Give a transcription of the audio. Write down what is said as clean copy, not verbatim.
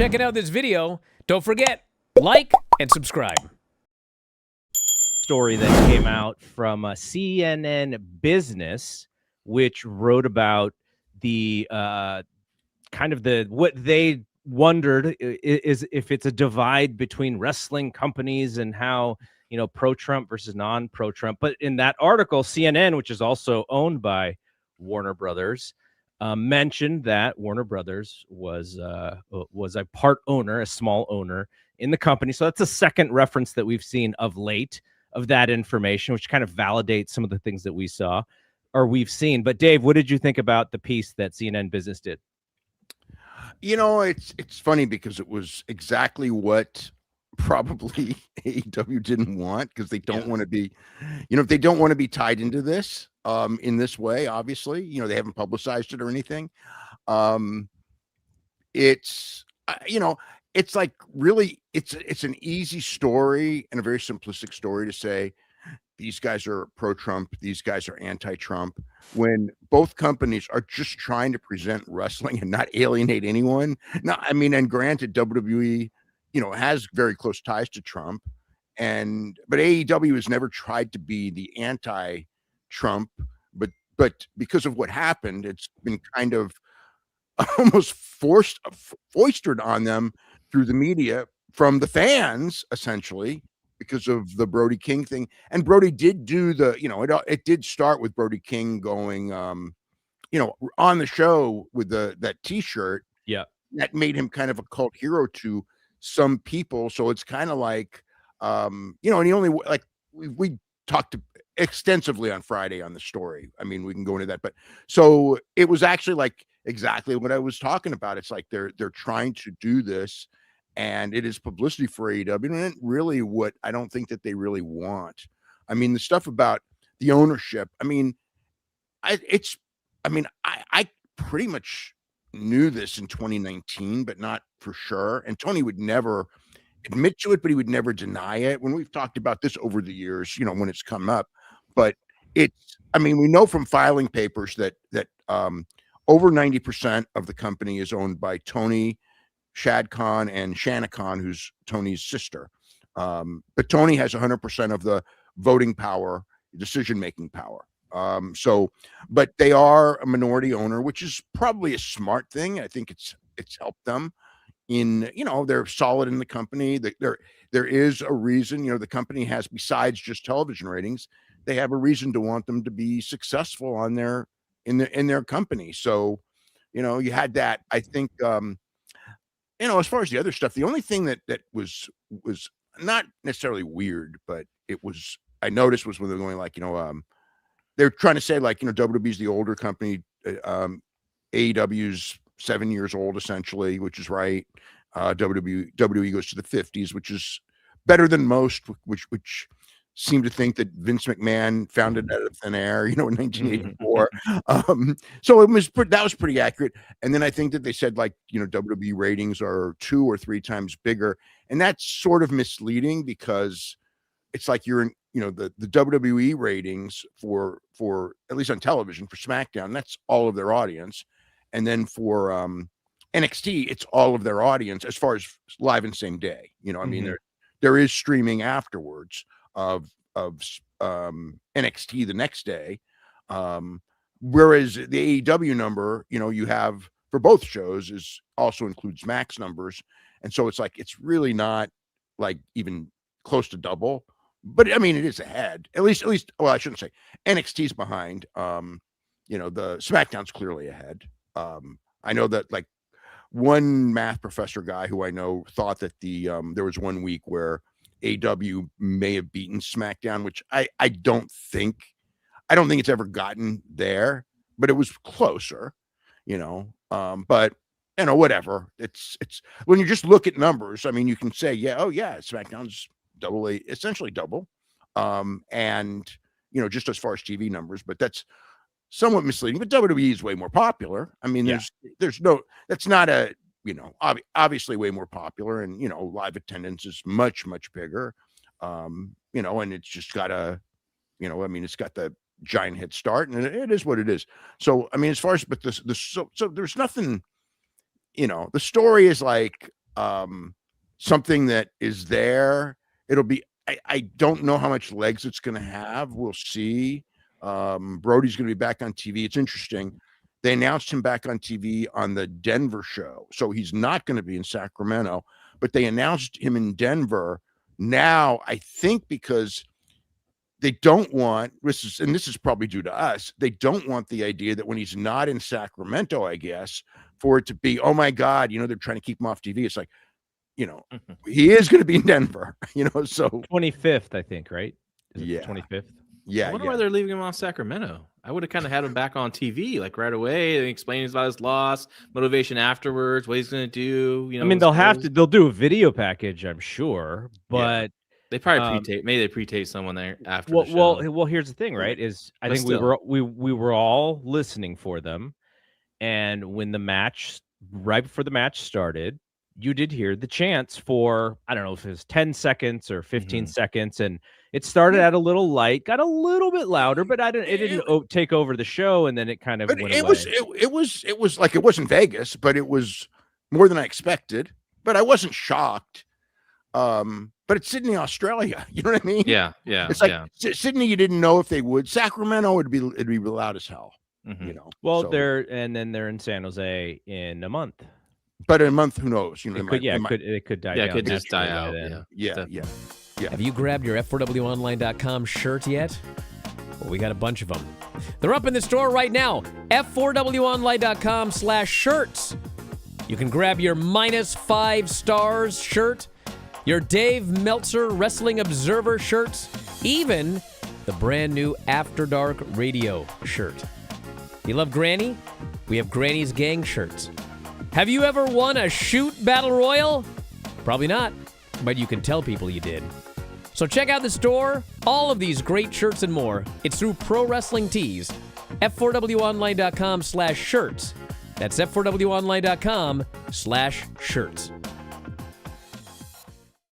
checking out this video. Don't forget, like and subscribe. Story that came out from CNN Business, which wrote about the kind of what they wondered is if it's a divide between wrestling companies and how, pro-Trump versus non-pro-Trump. But in that article, CNN, which is also owned by Warner Brothers, mentioned that Warner Brothers was a part owner, a small owner in the company. So that's a second reference that we've seen of late of that information, which kind of validates some of the things that we've seen. But Dave, what did you think about the piece that CNN Business did? It's funny because it was exactly what probably AEW didn't want, because they don't want to be, they don't want to be tied into this in this way. Obviously, they haven't publicized it or anything. It's it's like really it's an easy story and a very simplistic story to say these guys are pro-Trump, these guys are anti-Trump, when both companies are just trying to present wrestling and not alienate anyone. Now, and granted, WWE, has very close ties to Trump, but AEW has never tried to be the anti-Trump, but because of what happened, it's been kind of almost foisted on them through the media from the fans, essentially, because of the Brody King thing. And Brody did do it did start with Brody King going, on the show with that T-shirt. Yeah, that made him kind of a cult hero to some people. So it's kind of like, and he only, like, we talked extensively on Friday on the story. We can go into that, but so it was actually like exactly what I was talking about. It's like they're trying to do this, and it is publicity for AEW, and really what I don't think that they really want. The stuff about the ownership, I pretty much knew this in 2019, but not for sure. And Tony would never admit to it, but he would never deny it when we've talked about this over the years, when it's come up. But it's, we know from filing papers that over 90% of the company is owned by Tony, Shad Khan, and Shanna Khan, who's Tony's sister. But Tony has 100% of the voting power, decision-making power. But they are a minority owner, which is probably a smart thing. I think it's helped them in, they're solid in the company. There is a reason, the company has, besides just television ratings, they have a reason to want them to be successful on in their company. So, you had that. I think, as far as the other stuff, the only thing that was not necessarily weird, but I noticed was when they're going like, they're trying to say like, WWE's the older company, AEW's 7 years old essentially, which is right. WWE goes to the 50s, which is better than most, which seem to think that Vince McMahon found it out of thin air, in 1984. So that was pretty accurate. And then I think that they said like, WWE ratings are 2 or 3 times bigger. And that's sort of misleading, because it's like you're in, the WWE ratings for at least on television for SmackDown, that's all of their audience. And then for NXT, it's all of their audience as far as live and same day. There is streaming afterwards of NXT the next day. Whereas the AEW number, you have for both shows also includes Max numbers. And so it's like, it's really not like even close to double, but it is ahead. At least, well, I shouldn't say NXT's behind. The SmackDown's clearly ahead. I know that like one math professor guy who I know thought that there was 1 week where AEW may have beaten SmackDown, which I don't think it's ever gotten there, but it was closer, but whatever. It's when you just look at numbers, you can say, SmackDown's essentially double. And just as far as TV numbers, but that's somewhat misleading. But WWE is way more popular. That's not a, obviously way more popular, and live attendance is much, much bigger. And it's just got it's got the giant head start, and it is what it is. So as far as, but so there's nothing, the story is like, something that is there. It'll be. I don't know how much legs it's going to have. We'll see. Brody's going to be back on TV. It's interesting. They announced him back on TV on the Denver show, so he's not going to be in Sacramento. But they announced him in Denver now. I think because they don't want this is probably due to us. They don't want the idea that when he's not in Sacramento, I guess, for it to be, oh my God, they're trying to keep him off TV. It's like, he is going to be in Denver, so 25th, I think, right? Is it Yeah. the 25th? yeah, I wonder yeah. why they're leaving him off Sacramento. I would have kind of had him back on TV like right away and explaining about his loss, motivation afterwards, what he's going to do. I mean, they'll do a video package, I'm sure, but They probably pre-tape. Maybe they pre-tape someone there after. well, the show. well, here's the thing, right? Is I But think still. we were all listening for them, and when the match, right before the match started, you did hear the chants for, I don't know if it was 10 seconds or 15 seconds, and it started out a little light, got a little bit louder, but it didn't take over the show, and then it kind of But went it away. was like, it wasn't Vegas, but it was more than I expected. But I wasn't shocked. But it's Sydney, Australia. You know what I mean? Yeah. It's like Sydney. You didn't know if they would. Sacramento it'd be loud as hell. Mhm. Well, so- they're in San Jose in a month. But in a month, who knows? It could die Yeah, it down. could just die naturally out. by then. Yeah. Have you grabbed your F4WOnline.com shirt yet? Well, we got a bunch of them. They're up in the store right now. F4WOnline.com/shirts. You can grab your -5 stars shirt, your Dave Meltzer Wrestling Observer shirts, even the brand new After Dark Radio shirt. You love Granny? We have Granny's Gang shirts. Have you ever won a shoot battle royal? Probably not, but you can tell people you did. So check out the store. All of these great shirts and more. It's through Pro Wrestling Tees. F4WOnline.com/shirts. That's F4WOnline.com/shirts.